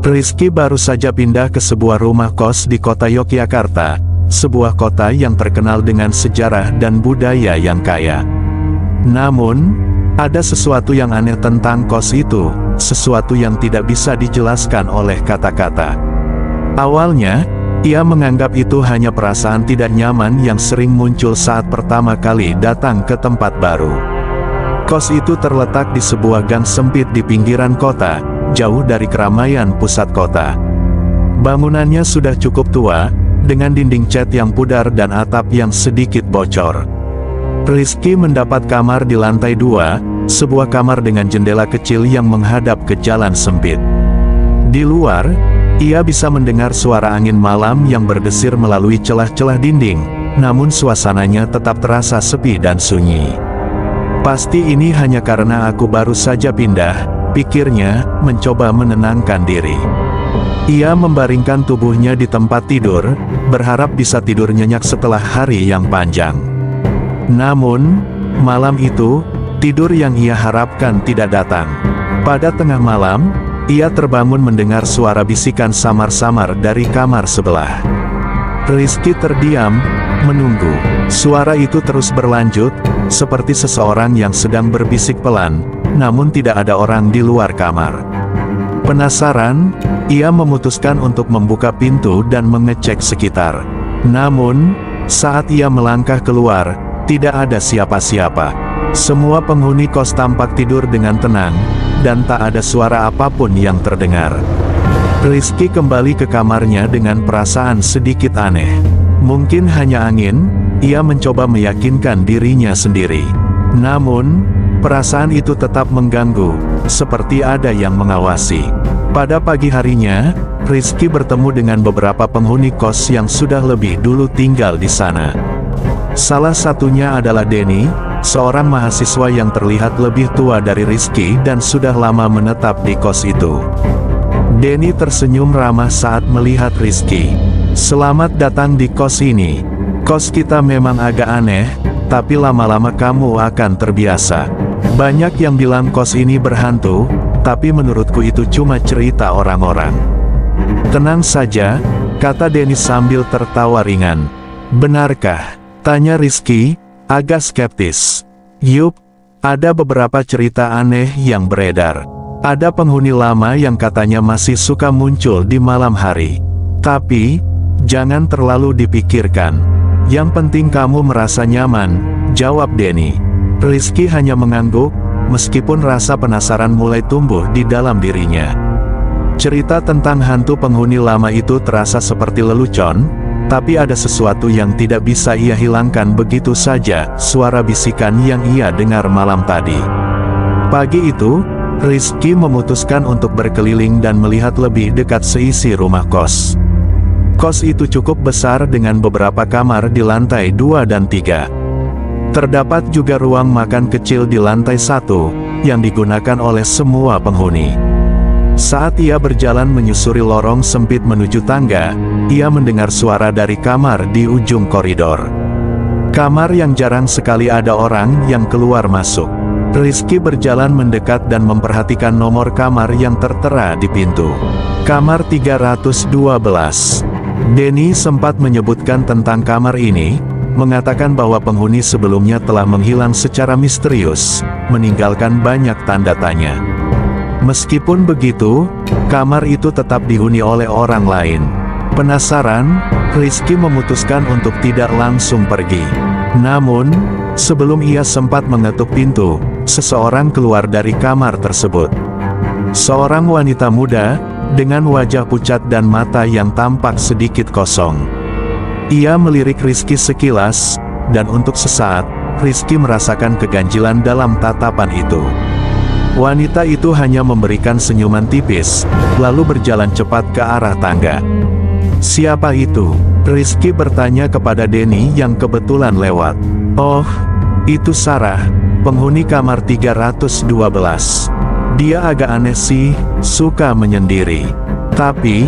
Rizky baru saja pindah ke sebuah rumah kos di kota Yogyakarta, sebuah kota yang terkenal dengan sejarah dan budaya yang kaya. Namun, ada sesuatu yang aneh tentang kos itu, sesuatu yang tidak bisa dijelaskan oleh kata-kata. Awalnya, ia menganggap itu hanya perasaan tidak nyaman yang sering muncul saat pertama kali datang ke tempat baru. Kos itu terletak di sebuah gang sempit di pinggiran kota, jauh dari keramaian pusat kota. Bangunannya sudah cukup tua, dengan dinding cat yang pudar dan atap yang sedikit bocor. Rizky mendapat kamar di lantai 2, sebuah kamar dengan jendela kecil yang menghadap ke jalan sempit. Di luar, ia bisa mendengar suara angin malam yang berdesir melalui celah-celah dinding, namun suasananya tetap terasa sepi dan sunyi. Pasti ini hanya karena aku baru saja pindah, pikirnya, mencoba menenangkan diri. Ia membaringkan tubuhnya di tempat tidur, berharap bisa tidur nyenyak setelah hari yang panjang. Namun, malam itu, tidur yang ia harapkan tidak datang. Pada tengah malam, ia terbangun mendengar suara bisikan samar-samar dari kamar sebelah. Rizky terdiam, menunggu. Suara itu terus berlanjut, seperti seseorang yang sedang berbisik pelan, namun tidak ada orang di luar kamar. Penasaran, ia memutuskan untuk membuka pintu dan mengecek sekitar. Namun, saat ia melangkah keluar, tidak ada siapa-siapa. Semua penghuni kos tampak tidur dengan tenang, dan tak ada suara apapun yang terdengar. Rizky kembali ke kamarnya dengan perasaan sedikit aneh. Mungkin hanya angin, ia mencoba meyakinkan dirinya sendiri. Namun, perasaan itu tetap mengganggu, seperti ada yang mengawasi. Pada pagi harinya, Rizky bertemu dengan beberapa penghuni kos yang sudah lebih dulu tinggal di sana. Salah satunya adalah Denny, seorang mahasiswa yang terlihat lebih tua dari Rizky dan sudah lama menetap di kos itu. Denny tersenyum ramah saat melihat Rizky. "Selamat datang di kos ini. Kos kita memang agak aneh, tapi lama-lama kamu akan terbiasa. Banyak yang bilang kos ini berhantu, tapi menurutku itu cuma cerita orang-orang." "Tenang saja," kata Denny sambil tertawa ringan. "Benarkah?" tanya Rizky, agak skeptis. "Yup, ada beberapa cerita aneh yang beredar. Ada penghuni lama yang katanya masih suka muncul di malam hari. Tapi, jangan terlalu dipikirkan. Yang penting kamu merasa nyaman," jawab Denny. Rizky hanya mengangguk, meskipun rasa penasaran mulai tumbuh di dalam dirinya. Cerita tentang hantu penghuni lama itu terasa seperti lelucon, tapi ada sesuatu yang tidak bisa ia hilangkan begitu saja, suara bisikan yang ia dengar malam tadi. Pagi itu, Rizky memutuskan untuk berkeliling dan melihat lebih dekat seisi rumah kos. Kos itu cukup besar dengan beberapa kamar di lantai 2 dan 3. Terdapat juga ruang makan kecil di lantai 1, yang digunakan oleh semua penghuni. Saat ia berjalan menyusuri lorong sempit menuju tangga, ia mendengar suara dari kamar di ujung koridor. Kamar yang jarang sekali ada orang yang keluar masuk. Rizky berjalan mendekat dan memperhatikan nomor kamar yang tertera di pintu. Kamar 312. Denny sempat menyebutkan tentang kamar ini, mengatakan bahwa penghuni sebelumnya telah menghilang secara misterius, meninggalkan banyak tanda tanya. Meskipun begitu, kamar itu tetap dihuni oleh orang lain. Penasaran, Rizky memutuskan untuk tidak langsung pergi. Namun, sebelum ia sempat mengetuk pintu, seseorang keluar dari kamar tersebut. Seorang wanita muda, dengan wajah pucat dan mata yang tampak sedikit kosong. Ia melirik Rizky sekilas, dan untuk sesaat, Rizky merasakan keganjilan dalam tatapan itu. Wanita itu hanya memberikan senyuman tipis, lalu berjalan cepat ke arah tangga. "Siapa itu?" Rizky bertanya kepada Denny yang kebetulan lewat. "Oh, itu Sarah, penghuni kamar 312. Dia agak aneh sih, suka menyendiri. Tapi,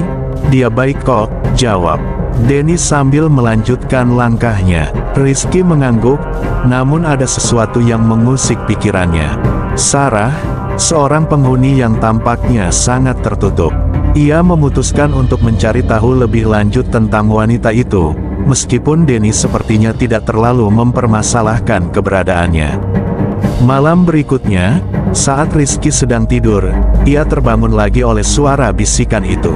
dia baik kok," jawab Denny sambil melanjutkan langkahnya. Rizky mengangguk, namun ada sesuatu yang mengusik pikirannya. Sarah, seorang penghuni yang tampaknya sangat tertutup. Ia memutuskan untuk mencari tahu lebih lanjut tentang wanita itu, meskipun Denny sepertinya tidak terlalu mempermasalahkan keberadaannya. Malam berikutnya, saat Rizky sedang tidur, ia terbangun lagi oleh suara bisikan itu.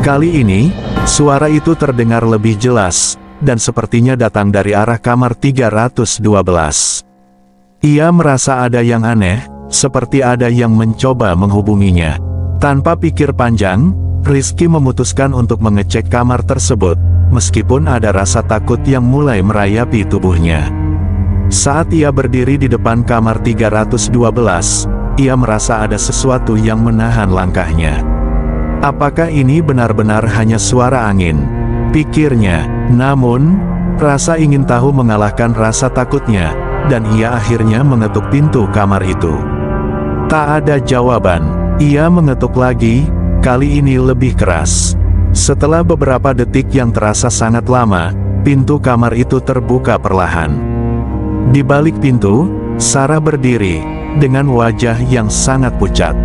Kali ini, suara itu terdengar lebih jelas, dan sepertinya datang dari arah kamar 312. Ia merasa ada yang aneh, seperti ada yang mencoba menghubunginya. Tanpa pikir panjang, Rizky memutuskan untuk mengecek kamar tersebut, meskipun ada rasa takut yang mulai merayapi tubuhnya. Saat ia berdiri di depan kamar 312, ia merasa ada sesuatu yang menahan langkahnya. Apakah ini benar-benar hanya suara angin? Pikirnya, namun, rasa ingin tahu mengalahkan rasa takutnya, dan ia akhirnya mengetuk pintu kamar itu. Tak ada jawaban, ia mengetuk lagi, kali ini lebih keras. Setelah beberapa detik yang terasa sangat lama, pintu kamar itu terbuka perlahan. Di balik pintu, Sarah berdiri, dengan wajah yang sangat pucat.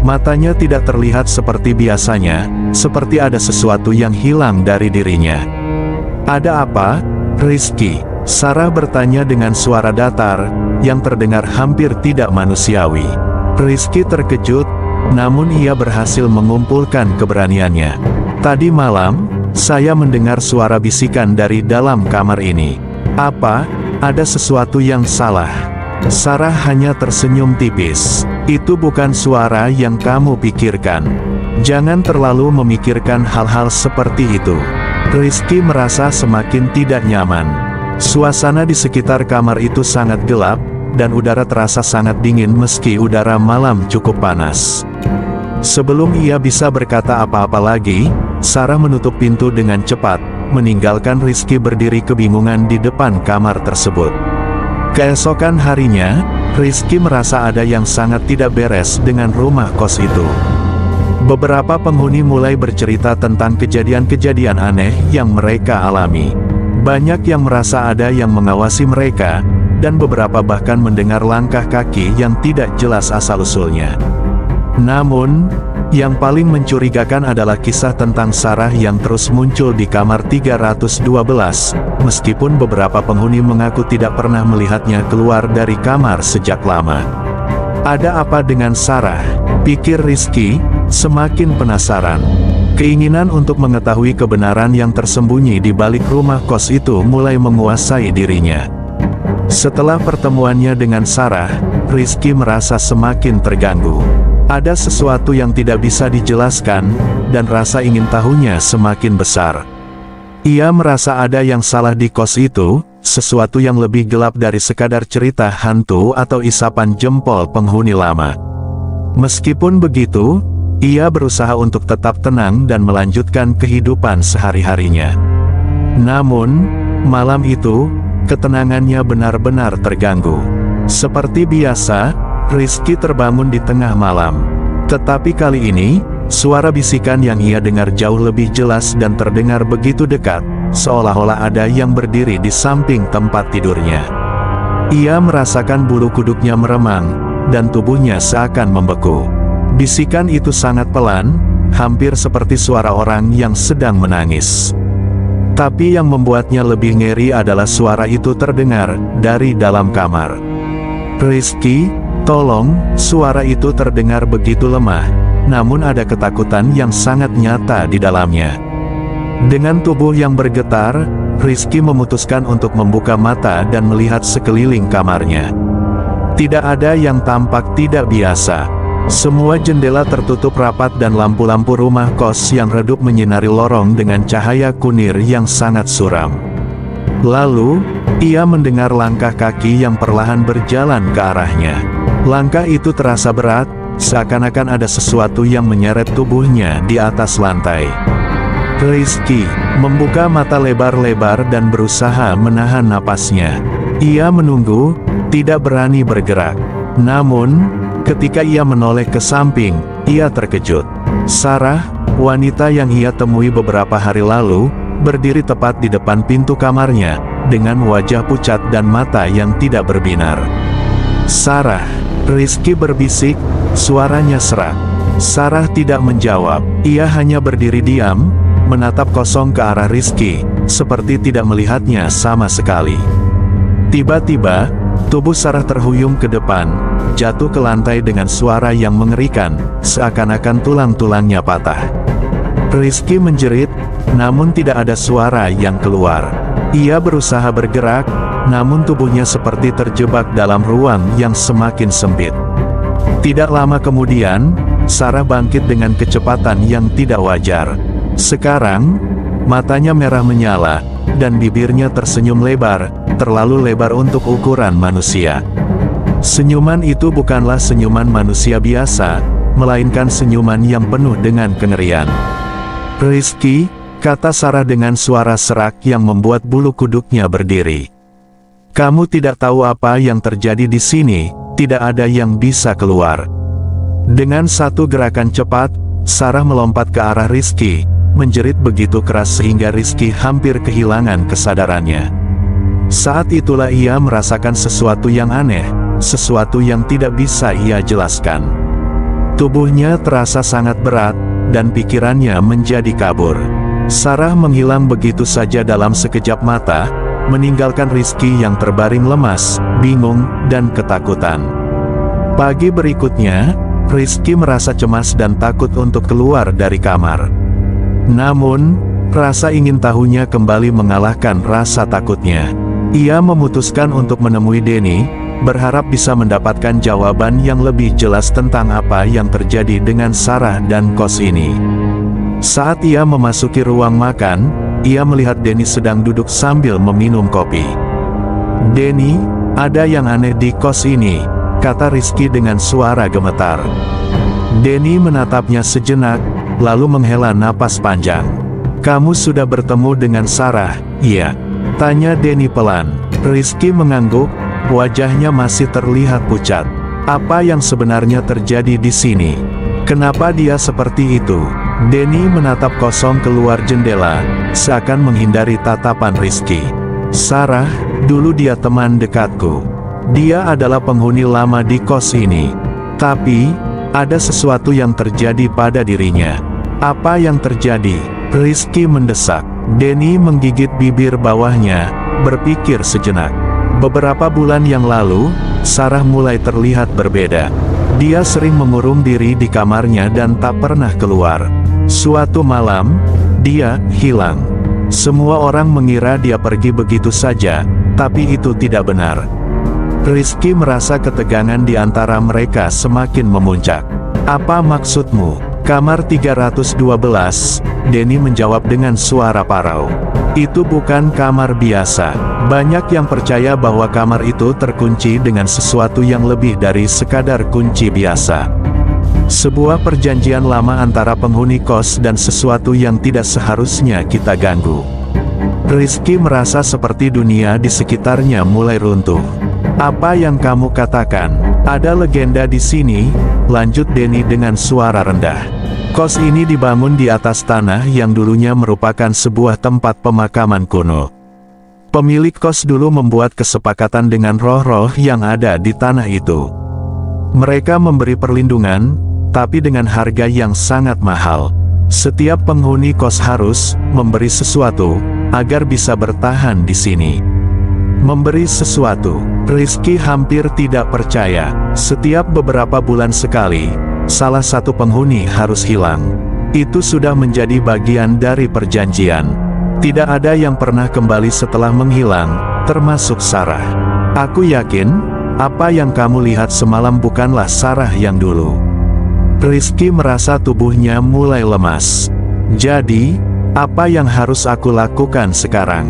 Matanya tidak terlihat seperti biasanya, seperti ada sesuatu yang hilang dari dirinya. "Ada apa, Rizky?" Sarah bertanya dengan suara datar, yang terdengar hampir tidak manusiawi. Rizky terkejut, namun ia berhasil mengumpulkan keberaniannya. "Tadi malam, saya mendengar suara bisikan dari dalam kamar ini. Apa, ada sesuatu yang salah?" Sarah hanya tersenyum tipis. "Itu bukan suara yang kamu pikirkan. Jangan terlalu memikirkan hal-hal seperti itu." Rizky merasa semakin tidak nyaman. Suasana di sekitar kamar itu sangat gelap, dan udara terasa sangat dingin meski udara malam cukup panas. Sebelum ia bisa berkata apa-apa lagi, Sarah menutup pintu dengan cepat, meninggalkan Rizky berdiri kebingungan di depan kamar tersebut. Keesokan harinya, Rizky merasa ada yang sangat tidak beres dengan rumah kos itu. Beberapa penghuni mulai bercerita tentang kejadian-kejadian aneh yang mereka alami. Banyak yang merasa ada yang mengawasi mereka, dan beberapa bahkan mendengar langkah kaki yang tidak jelas asal-usulnya. Namun, yang paling mencurigakan adalah kisah tentang Sarah yang terus muncul di kamar 312, meskipun beberapa penghuni mengaku tidak pernah melihatnya keluar dari kamar sejak lama. "Ada apa dengan Sarah?" pikir Rizky, semakin penasaran. Keinginan untuk mengetahui kebenaran yang tersembunyi di balik rumah kos itu mulai menguasai dirinya. Setelah pertemuannya dengan Sarah, Rizky merasa semakin terganggu. Ada sesuatu yang tidak bisa dijelaskan, dan rasa ingin tahunya semakin besar. Ia merasa ada yang salah di kos itu, sesuatu yang lebih gelap dari sekadar cerita hantu atau isapan jempol penghuni lama. Meskipun begitu, ia berusaha untuk tetap tenang dan melanjutkan kehidupan sehari-harinya. Namun, malam itu, ketenangannya benar-benar terganggu. Seperti biasa, Rizky terbangun di tengah malam. Tetapi kali ini, suara bisikan yang ia dengar jauh lebih jelas dan terdengar begitu dekat, seolah-olah ada yang berdiri di samping tempat tidurnya. Ia merasakan bulu kuduknya meremang, dan tubuhnya seakan membeku. Bisikan itu sangat pelan, hampir seperti suara orang yang sedang menangis. Tapi yang membuatnya lebih ngeri adalah suara itu terdengar dari dalam kamar. "Rizky, tolong," suara itu terdengar begitu lemah, namun ada ketakutan yang sangat nyata di dalamnya. Dengan tubuh yang bergetar, Rizky memutuskan untuk membuka mata dan melihat sekeliling kamarnya. Tidak ada yang tampak tidak biasa. Semua jendela tertutup rapat dan lampu-lampu rumah kos yang redup menyinari lorong dengan cahaya kunir yang sangat suram. Lalu, ia mendengar langkah kaki yang perlahan berjalan ke arahnya. Langkah itu terasa berat, seakan-akan ada sesuatu yang menyeret tubuhnya di atas lantai. Rizky membuka mata lebar-lebar dan berusaha menahan napasnya. Ia menunggu, tidak berani bergerak. Namun, ketika ia menoleh ke samping, ia terkejut. Sarah, wanita yang ia temui beberapa hari lalu, berdiri tepat di depan pintu kamarnya, dengan wajah pucat dan mata yang tidak berbinar. "Sarah," Rizky berbisik, suaranya serak. Sarah tidak menjawab. Ia hanya berdiri diam, menatap kosong ke arah Rizky, seperti tidak melihatnya sama sekali. Tiba-tiba, tubuh Sarah terhuyung ke depan, jatuh ke lantai dengan suara yang mengerikan, seakan-akan tulang-tulangnya patah. Rizky menjerit, namun tidak ada suara yang keluar. Ia berusaha bergerak, namun tubuhnya seperti terjebak dalam ruang yang semakin sempit. Tidak lama kemudian, Sarah bangkit dengan kecepatan yang tidak wajar. Sekarang, matanya merah menyala, dan bibirnya tersenyum lebar, terlalu lebar untuk ukuran manusia. Senyuman itu bukanlah senyuman manusia biasa, melainkan senyuman yang penuh dengan kengerian. "Rizky," kata Sarah dengan suara serak yang membuat bulu kuduknya berdiri. "Kamu tidak tahu apa yang terjadi di sini, tidak ada yang bisa keluar." Dengan satu gerakan cepat, Sarah melompat ke arah Rizky, menjerit begitu keras sehingga Rizky hampir kehilangan kesadarannya. Saat itulah ia merasakan sesuatu yang aneh, sesuatu yang tidak bisa ia jelaskan. Tubuhnya terasa sangat berat, dan pikirannya menjadi kabur. Sarah menghilang begitu saja dalam sekejap mata, meninggalkan Rizky yang terbaring lemas, bingung, dan ketakutan. Pagi berikutnya, Rizky merasa cemas dan takut untuk keluar dari kamar. Namun, rasa ingin tahunya kembali mengalahkan rasa takutnya. Ia memutuskan untuk menemui Denny, berharap bisa mendapatkan jawaban yang lebih jelas tentang apa yang terjadi dengan Sarah dan kos ini. Saat ia memasuki ruang makan, ia melihat Denny sedang duduk sambil meminum kopi. "Denny, ada yang aneh di kos ini," kata Rizky dengan suara gemetar. Denny menatapnya sejenak, lalu menghela napas panjang. "Kamu sudah bertemu dengan Sarah, iya?" tanya Denny pelan. Rizky mengangguk, wajahnya masih terlihat pucat. "Apa yang sebenarnya terjadi di sini? Kenapa dia seperti itu?" Denny menatap kosong keluar jendela, seakan menghindari tatapan Rizky. "Sarah, dulu dia teman dekatku. Dia adalah penghuni lama di kos ini. Tapi, ada sesuatu yang terjadi pada dirinya." "Apa yang terjadi?" Rizky mendesak. Denny menggigit bibir bawahnya, berpikir sejenak. Beberapa bulan yang lalu, Sarah mulai terlihat berbeda. Dia sering mengurung diri di kamarnya dan tak pernah keluar. Suatu malam, dia hilang. Semua orang mengira dia pergi begitu saja, tapi itu tidak benar. Rizky merasa ketegangan di antara mereka semakin memuncak. "Apa maksudmu?" "Kamar 312, Denny menjawab dengan suara parau. "Itu bukan kamar biasa. Banyak yang percaya bahwa kamar itu terkunci dengan sesuatu yang lebih dari sekadar kunci biasa. Sebuah perjanjian lama antara penghuni kos dan sesuatu yang tidak seharusnya kita ganggu." Rizky merasa seperti dunia di sekitarnya mulai runtuh. "Apa yang kamu katakan? Ada legenda di sini," lanjut Denny dengan suara rendah. "Kos ini dibangun di atas tanah yang dulunya merupakan sebuah tempat pemakaman kuno. Pemilik kos dulu membuat kesepakatan dengan roh-roh yang ada di tanah itu. Mereka memberi perlindungan, tapi dengan harga yang sangat mahal. Setiap penghuni kos harus memberi sesuatu agar bisa bertahan di sini." Memberi sesuatu. Rizky hampir tidak percaya. Setiap beberapa bulan sekali, salah satu penghuni harus hilang. Itu sudah menjadi bagian dari perjanjian. Tidak ada yang pernah kembali setelah menghilang, termasuk Sarah. "Aku yakin, apa yang kamu lihat semalam bukanlah Sarah yang dulu." Rizky merasa tubuhnya mulai lemas. "Jadi, apa yang harus aku lakukan sekarang?"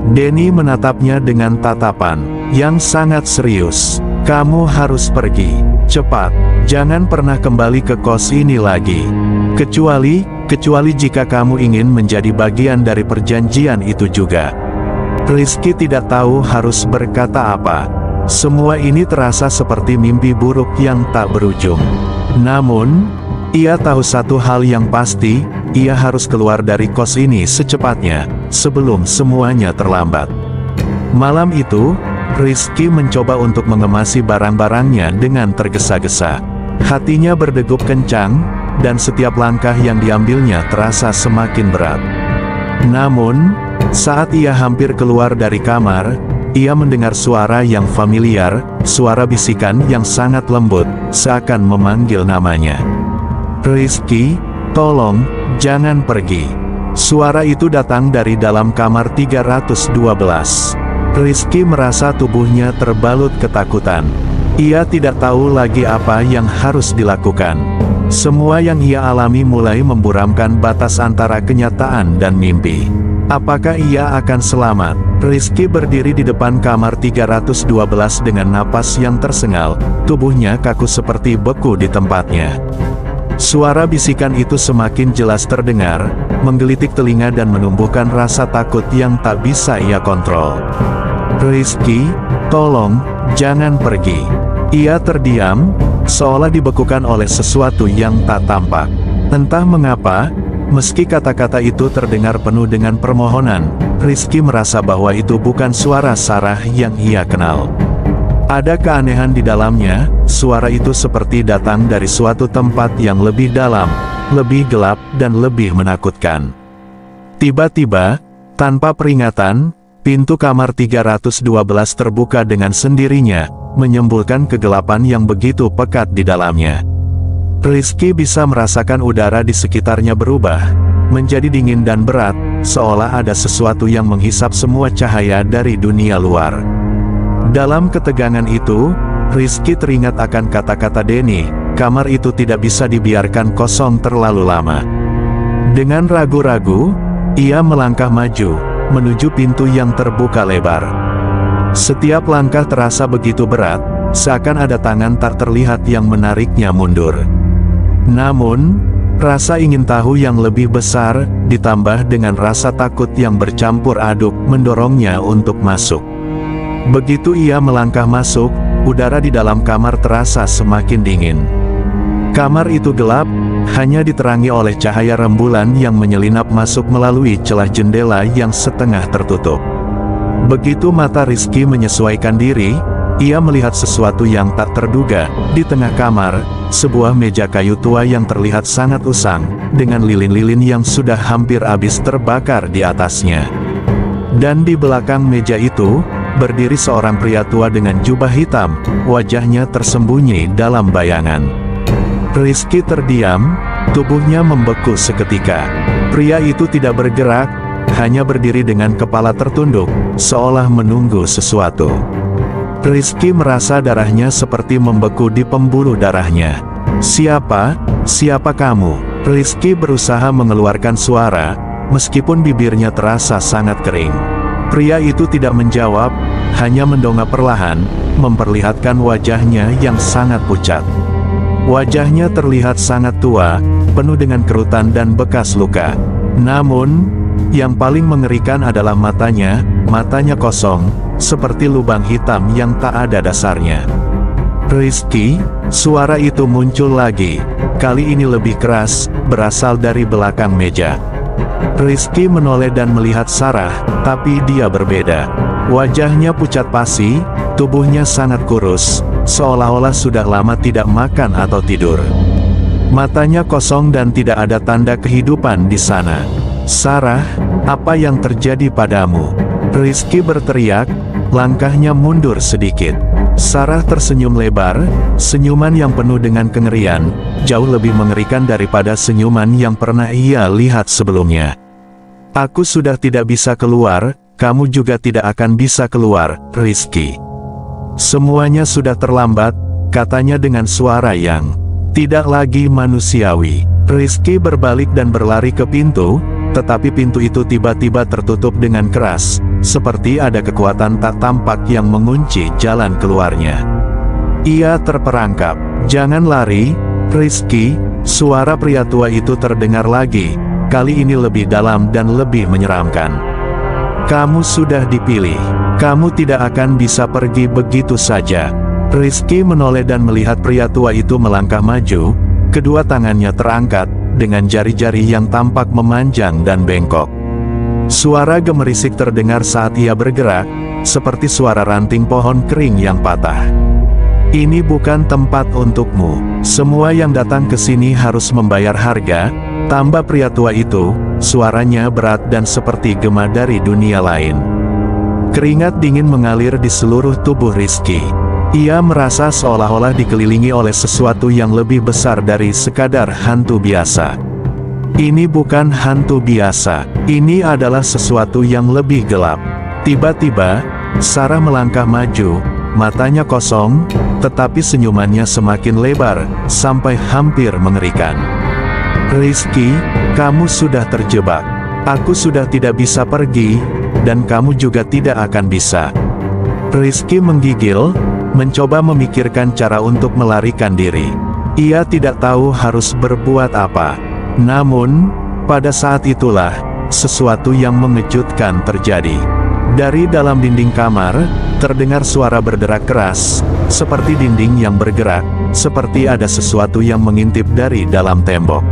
Denny menatapnya dengan tatapan yang sangat serius. "Kamu harus pergi. Cepat. Jangan pernah kembali ke kos ini lagi. Kecuali jika kamu ingin menjadi bagian dari perjanjian itu juga." Rizky tidak tahu harus berkata apa. Semua ini terasa seperti mimpi buruk yang tak berujung. Namun, ia tahu satu hal yang pasti, ia harus keluar dari kos ini secepatnya, sebelum semuanya terlambat. Malam itu, Rizky mencoba untuk mengemasi barang-barangnya dengan tergesa-gesa. Hatinya berdegup kencang, dan setiap langkah yang diambilnya terasa semakin berat. Namun, saat ia hampir keluar dari kamar, ia mendengar suara yang familiar, suara bisikan yang sangat lembut, seakan memanggil namanya. "Rizky, tolong, jangan pergi." Suara itu datang dari dalam kamar 312. Rizky merasa tubuhnya terbalut ketakutan. Ia tidak tahu lagi apa yang harus dilakukan. Semua yang ia alami mulai memburamkan batas antara kenyataan dan mimpi. Apakah ia akan selamat? Rizky berdiri di depan kamar 312 dengan napas yang tersengal, tubuhnya kaku seperti beku di tempatnya. Suara bisikan itu semakin jelas terdengar, menggelitik telinga dan menumbuhkan rasa takut yang tak bisa ia kontrol. "Rizky, tolong, jangan pergi." Ia terdiam, seolah dibekukan oleh sesuatu yang tak tampak. Entah mengapa, meski kata-kata itu terdengar penuh dengan permohonan, Rizky merasa bahwa itu bukan suara Sarah yang ia kenal. Ada keanehan di dalamnya, suara itu seperti datang dari suatu tempat yang lebih dalam, lebih gelap dan lebih menakutkan. Tiba-tiba, tanpa peringatan, pintu kamar 312 terbuka dengan sendirinya, menyembulkan kegelapan yang begitu pekat di dalamnya. Rizky bisa merasakan udara di sekitarnya berubah, menjadi dingin dan berat, seolah ada sesuatu yang menghisap semua cahaya dari dunia luar. Dalam ketegangan itu, Rizky teringat akan kata-kata Denny, kamar itu tidak bisa dibiarkan kosong terlalu lama. Dengan ragu-ragu, ia melangkah maju, menuju pintu yang terbuka lebar. Setiap langkah terasa begitu berat, seakan ada tangan tak terlihat yang menariknya mundur. Namun, rasa ingin tahu yang lebih besar, ditambah dengan rasa takut yang bercampur aduk, mendorongnya untuk masuk. Begitu ia melangkah masuk, udara di dalam kamar terasa semakin dingin. Kamar itu gelap, hanya diterangi oleh cahaya rembulan yang menyelinap masuk melalui celah jendela yang setengah tertutup. Begitu mata Rizky menyesuaikan diri, ia melihat sesuatu yang tak terduga. Di tengah kamar, sebuah meja kayu tua yang terlihat sangat usang, dengan lilin-lilin yang sudah hampir habis terbakar di atasnya. Dan di belakang meja itu, berdiri seorang pria tua dengan jubah hitam, wajahnya tersembunyi dalam bayangan. Rizky terdiam, tubuhnya membeku seketika. Pria itu tidak bergerak, hanya berdiri dengan kepala tertunduk, seolah menunggu sesuatu. Rizky merasa darahnya seperti membeku di pembuluh darahnya. Siapa kamu?" Rizky berusaha mengeluarkan suara, meskipun bibirnya terasa sangat kering. Pria itu tidak menjawab, hanya mendongak perlahan, memperlihatkan wajahnya yang sangat pucat. Wajahnya terlihat sangat tua, penuh dengan kerutan dan bekas luka. Namun, yang paling mengerikan adalah matanya kosong, seperti lubang hitam yang tak ada dasarnya. "Rizky," suara itu muncul lagi, kali ini lebih keras, berasal dari belakang meja. Rizky menoleh dan melihat Sarah, tapi dia berbeda. Wajahnya pucat pasi, tubuhnya sangat kurus, seolah-olah sudah lama tidak makan atau tidur. Matanya kosong dan tidak ada tanda kehidupan di sana. "Sarah, apa yang terjadi padamu?" Rizky berteriak, langkahnya mundur sedikit. Sarah tersenyum lebar, senyuman yang penuh dengan kengerian, jauh lebih mengerikan daripada senyuman yang pernah ia lihat sebelumnya. "Aku sudah tidak bisa keluar, kamu juga tidak akan bisa keluar, Rizky. Semuanya sudah terlambat," katanya dengan suara yang tidak lagi manusiawi. Rizky berbalik dan berlari ke pintu, tetapi pintu itu tiba-tiba tertutup dengan keras, seperti ada kekuatan tak tampak yang mengunci jalan keluarnya. Ia terperangkap. "Jangan lari, Rizky," suara pria tua itu terdengar lagi, kali ini lebih dalam dan lebih menyeramkan. "Kamu sudah dipilih. Kamu tidak akan bisa pergi begitu saja." Rizky menoleh dan melihat pria tua itu melangkah maju, kedua tangannya terangkat, dengan jari-jari yang tampak memanjang dan bengkok. Suara gemerisik terdengar saat ia bergerak, seperti suara ranting pohon kering yang patah. Ini bukan tempat untukmu. Semua yang datang ke sini harus membayar harga, tambah pria tua itu, suaranya berat dan seperti gema dari dunia lain. Keringat dingin mengalir di seluruh tubuh Rizky. Ia merasa seolah-olah dikelilingi oleh sesuatu yang lebih besar dari sekadar hantu biasa. Ini bukan hantu biasa, ini adalah sesuatu yang lebih gelap. Tiba-tiba, Sarah melangkah maju, matanya kosong, tetapi senyumannya semakin lebar, sampai hampir mengerikan. Rizky, kamu sudah terjebak. Aku sudah tidak bisa pergi, dan kamu juga tidak akan bisa. Rizky menggigil, mencoba memikirkan cara untuk melarikan diri. Ia tidak tahu harus berbuat apa. Namun, pada saat itulah, sesuatu yang mengejutkan terjadi. Dari dalam dinding kamar, terdengar suara berderak keras, seperti dinding yang bergerak, seperti ada sesuatu yang mengintip dari dalam tembok.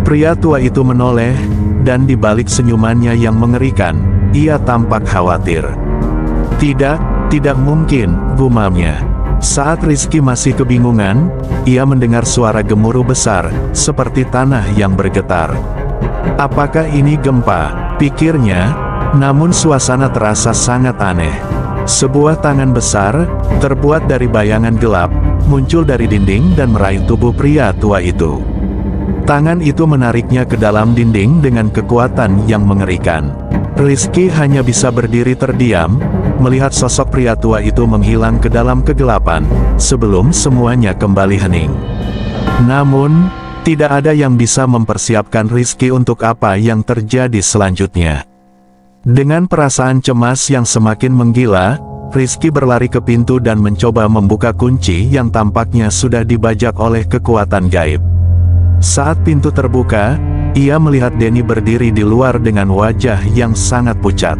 Pria tua itu menoleh, dan di balik senyumannya yang mengerikan, ia tampak khawatir. Tidak mungkin, gumamnya. Saat Rizky masih kebingungan, ia mendengar suara gemuruh besar, seperti tanah yang bergetar. Apakah ini gempa? Pikirnya, namun suasana terasa sangat aneh. Sebuah tangan besar, terbuat dari bayangan gelap, muncul dari dinding dan meraih tubuh pria tua itu. Tangan itu menariknya ke dalam dinding dengan kekuatan yang mengerikan. Rizky hanya bisa berdiri terdiam, melihat sosok pria tua itu menghilang ke dalam kegelapan, sebelum semuanya kembali hening. Namun, tidak ada yang bisa mempersiapkan Rizky untuk apa yang terjadi selanjutnya. Dengan perasaan cemas yang semakin menggila, Rizky berlari ke pintu dan mencoba membuka kunci yang tampaknya sudah dibajak oleh kekuatan gaib. Saat pintu terbuka, ia melihat Denny berdiri di luar dengan wajah yang sangat pucat.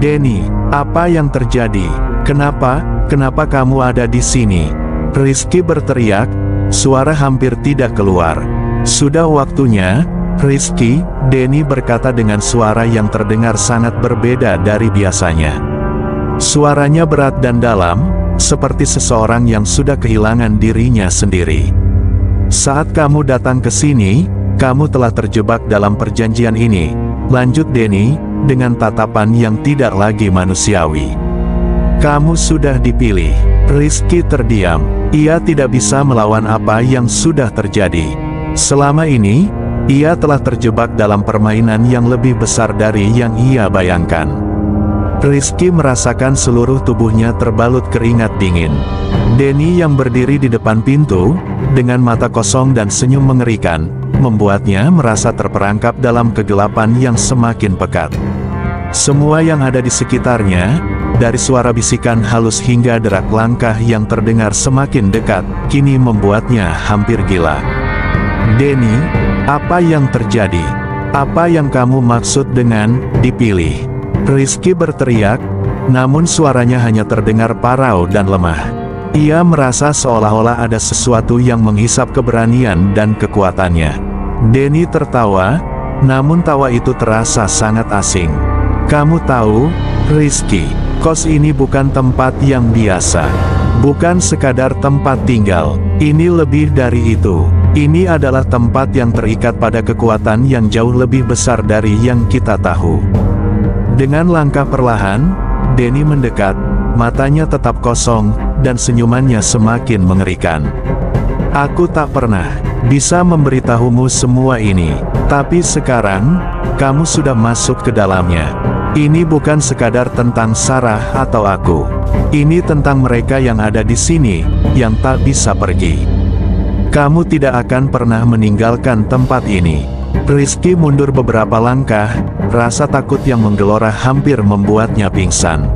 "Denny, apa yang terjadi? Kenapa kamu ada di sini?" Rizky berteriak, suara hampir tidak keluar. "Sudah waktunya, Rizky," Denny berkata dengan suara yang terdengar sangat berbeda dari biasanya. Suaranya berat dan dalam, seperti seseorang yang sudah kehilangan dirinya sendiri. "Saat kamu datang ke sini, kamu telah terjebak dalam perjanjian ini," lanjut Denny, dengan tatapan yang tidak lagi manusiawi. "Kamu sudah dipilih." Rizky terdiam. Ia tidak bisa melawan apa yang sudah terjadi. Selama ini, ia telah terjebak dalam permainan yang lebih besar dari yang ia bayangkan. Rizky merasakan seluruh tubuhnya terbalut keringat dingin. Denny yang berdiri di depan pintu, dengan mata kosong dan senyum mengerikan, membuatnya merasa terperangkap dalam kegelapan yang semakin pekat. Semua yang ada di sekitarnya, dari suara bisikan halus hingga derak langkah yang terdengar semakin dekat, kini membuatnya hampir gila. "Denny, apa yang terjadi? Apa yang kamu maksud dengan dipilih?" Rizky berteriak, namun suaranya hanya terdengar parau dan lemah. Ia merasa seolah-olah ada sesuatu yang menghisap keberanian dan kekuatannya. Denny tertawa, namun tawa itu terasa sangat asing. "Kamu tahu, Rizky, kos ini bukan tempat yang biasa. Bukan sekadar tempat tinggal. Ini lebih dari itu. Ini adalah tempat yang terikat pada kekuatan yang jauh lebih besar dari yang kita tahu." Dengan langkah perlahan, Denny mendekat, matanya tetap kosong, dan senyumannya semakin mengerikan. "Aku tak pernah bisa memberitahumu semua ini, tapi sekarang, kamu sudah masuk ke dalamnya. Ini bukan sekadar tentang Sarah atau aku. Ini tentang mereka yang ada di sini, yang tak bisa pergi. Kamu tidak akan pernah meninggalkan tempat ini." Rizky mundur beberapa langkah, rasa takut yang menggelora hampir membuatnya pingsan.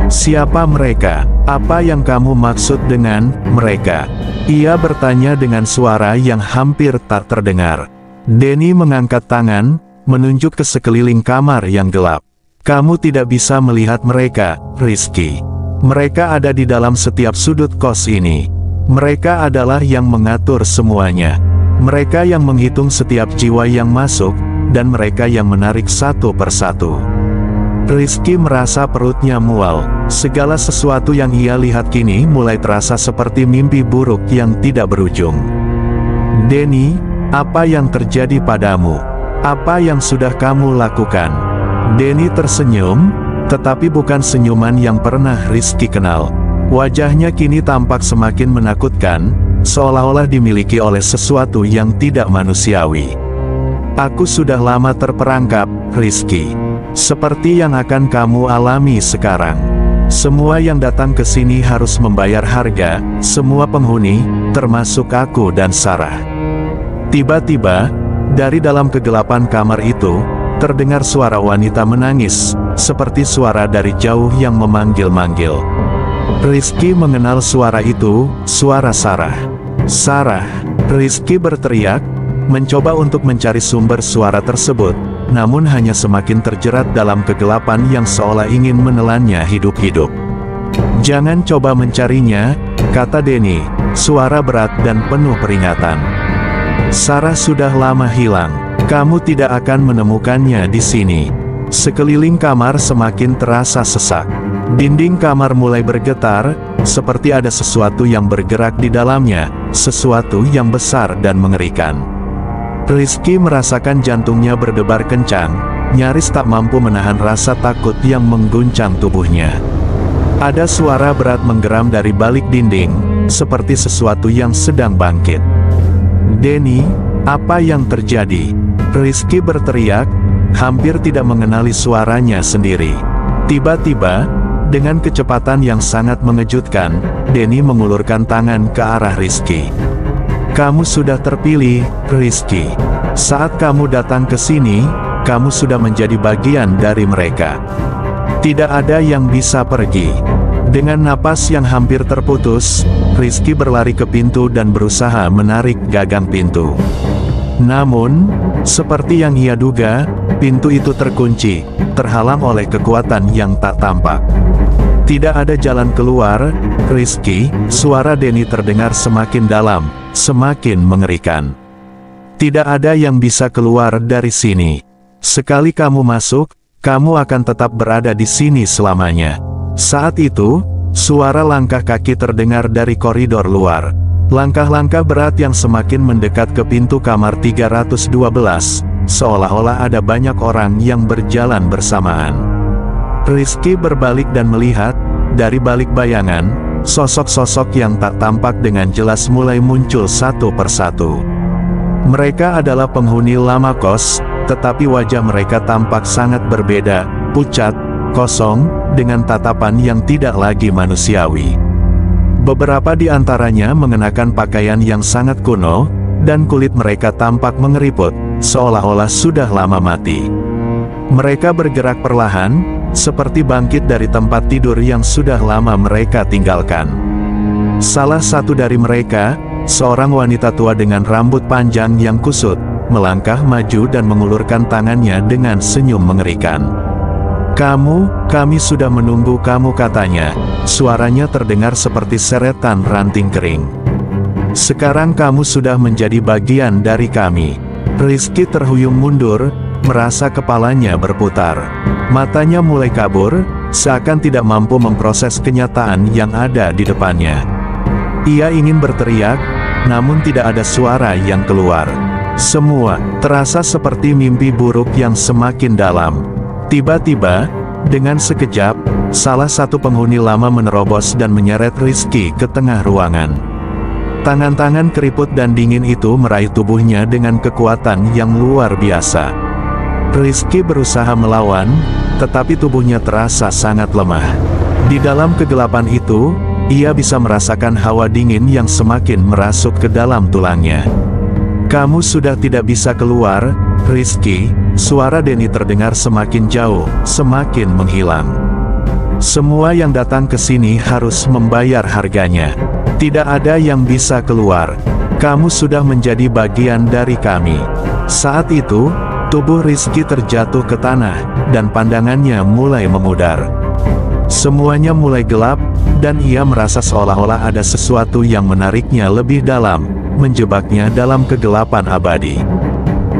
"Siapa mereka? Apa yang kamu maksud dengan mereka?" Ia bertanya dengan suara yang hampir tak terdengar. Denny mengangkat tangan, menunjuk ke sekeliling kamar yang gelap. "Kamu tidak bisa melihat mereka, Rizky. Mereka ada di dalam setiap sudut kos ini. Mereka adalah yang mengatur semuanya. Mereka yang menghitung setiap jiwa yang masuk, dan mereka yang menarik satu persatu." Rizky merasa perutnya mual. Segala sesuatu yang ia lihat kini mulai terasa seperti mimpi buruk yang tidak berujung. "Denny, apa yang terjadi padamu? Apa yang sudah kamu lakukan?" Denny tersenyum, tetapi bukan senyuman yang pernah Rizky kenal. Wajahnya kini tampak semakin menakutkan, seolah-olah dimiliki oleh sesuatu yang tidak manusiawi. "Aku sudah lama terperangkap, Rizky. Seperti yang akan kamu alami sekarang. Semua yang datang ke sini harus membayar harga, semua penghuni, termasuk aku dan Sarah." Tiba-tiba, dari dalam kegelapan kamar itu, terdengar suara wanita menangis, seperti suara dari jauh yang memanggil-manggil. Rizky mengenal suara itu, suara Sarah. "Sarah!" Rizky berteriak, mencoba untuk mencari sumber suara tersebut, namun hanya semakin terjerat dalam kegelapan yang seolah ingin menelannya hidup-hidup. "Jangan coba mencarinya," kata Denny, suara berat dan penuh peringatan. "Sarah sudah lama hilang. Kamu tidak akan menemukannya di sini." Sekeliling kamar semakin terasa sesak. Dinding kamar mulai bergetar, seperti ada sesuatu yang bergerak di dalamnya, sesuatu yang besar dan mengerikan. Rizky merasakan jantungnya berdebar kencang, nyaris tak mampu menahan rasa takut yang mengguncang tubuhnya. Ada suara berat menggeram dari balik dinding, seperti sesuatu yang sedang bangkit. "Denny, apa yang terjadi?" Rizky berteriak, hampir tidak mengenali suaranya sendiri. Tiba-tiba, dengan kecepatan yang sangat mengejutkan, Denny mengulurkan tangan ke arah Rizky. "Kamu sudah terpilih, Rizky. Saat kamu datang ke sini, kamu sudah menjadi bagian dari mereka. Tidak ada yang bisa pergi." Dengan napas yang hampir terputus, Rizky berlari ke pintu dan berusaha menarik gagang pintu. Namun, seperti yang ia duga, pintu itu terkunci, terhalang oleh kekuatan yang tak tampak. Tidak ada jalan keluar, Rizky, suara Denny terdengar semakin dalam, semakin mengerikan. "Tidak ada yang bisa keluar dari sini. Sekali kamu masuk, kamu akan tetap berada di sini selamanya." Saat itu, suara langkah kaki terdengar dari koridor luar. Langkah-langkah berat yang semakin mendekat ke pintu kamar 312, seolah-olah ada banyak orang yang berjalan bersamaan. Rizky berbalik dan melihat, dari balik bayangan, sosok-sosok yang tak tampak dengan jelas mulai muncul satu persatu. Mereka adalah penghuni lama kos, tetapi wajah mereka tampak sangat berbeda, pucat, kosong, dengan tatapan yang tidak lagi manusiawi. Beberapa di antaranya mengenakan pakaian yang sangat kuno, dan kulit mereka tampak mengeriput, seolah-olah sudah lama mati. Mereka bergerak perlahan, seperti bangkit dari tempat tidur yang sudah lama mereka tinggalkan. Salah satu dari mereka, seorang wanita tua dengan rambut panjang yang kusut, melangkah maju dan mengulurkan tangannya dengan senyum mengerikan. Kami sudah menunggu kamu," katanya. Suaranya terdengar seperti seretan ranting kering. "Sekarang kamu sudah menjadi bagian dari kami." Rizky terhuyung mundur, merasa kepalanya berputar. Matanya mulai kabur, seakan tidak mampu memproses kenyataan yang ada di depannya. Ia ingin berteriak, namun tidak ada suara yang keluar. Semua terasa seperti mimpi buruk yang semakin dalam. Tiba-tiba, dengan sekejap, salah satu penghuni lama menerobos dan menyeret Rizky ke tengah ruangan. Tangan-tangan keriput dan dingin itu meraih tubuhnya dengan kekuatan yang luar biasa. Rizky berusaha melawan, tetapi tubuhnya terasa sangat lemah. Di dalam kegelapan itu, ia bisa merasakan hawa dingin yang semakin merasuk ke dalam tulangnya. "Kamu sudah tidak bisa keluar, Rizky," suara Denny terdengar semakin jauh, semakin menghilang. "Semua yang datang ke sini harus membayar harganya. Tidak ada yang bisa keluar. Kamu sudah menjadi bagian dari kami." Saat itu, tubuh Rizky terjatuh ke tanah, dan pandangannya mulai memudar. Semuanya mulai gelap, dan ia merasa seolah-olah ada sesuatu yang menariknya lebih dalam, menjebaknya dalam kegelapan abadi.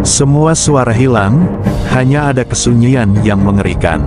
Semua suara hilang, hanya ada kesunyian yang mengerikan.